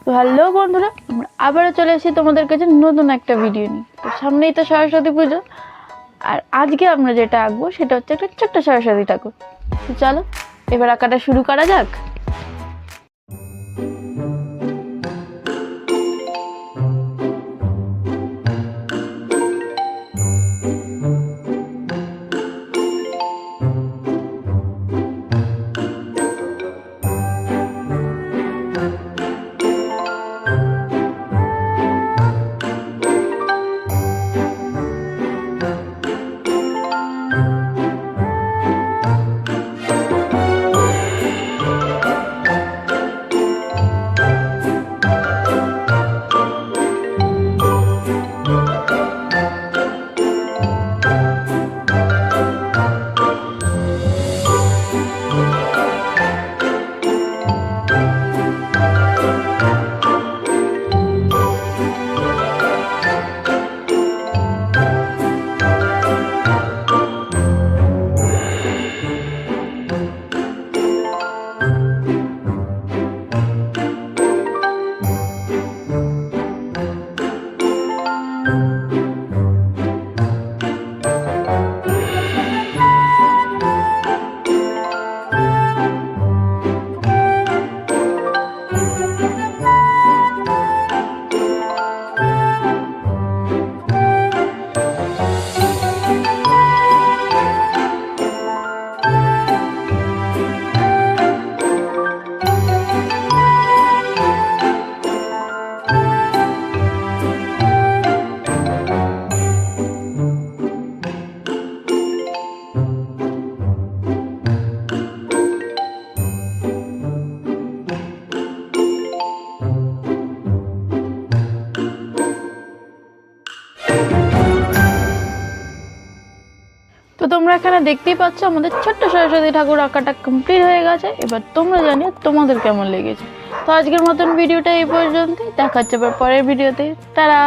তো হ্যালো বন্ধুরা, আমরা আবারও চলে এসেছি তোমাদের কাছে নতুন একটা ভিডিও নিয়ে। তো সামনেই তো সরস্বতী পুজো, আর আজকে আমরা যেটা আঁকবো সেটা হচ্ছে একটা ছোট্ট সরস্বতী ঠাকুর। তো চলো এবার আঁকাটা শুরু করা যাক। তো তোমরা এখানে দেখতেই পাচ্ছ আমাদের ছোট্ট সরস্বতী ঠাকুর আঁকাটা কমপ্লিট হয়ে গেছে। এবার তোমরা জানিও তোমাদের কেমন লেগেছে। তো আজকের মতন ভিডিওটা এই পর্যন্তই, দেখা হচ্ছে আবার পরের ভিডিওতে। টাটা।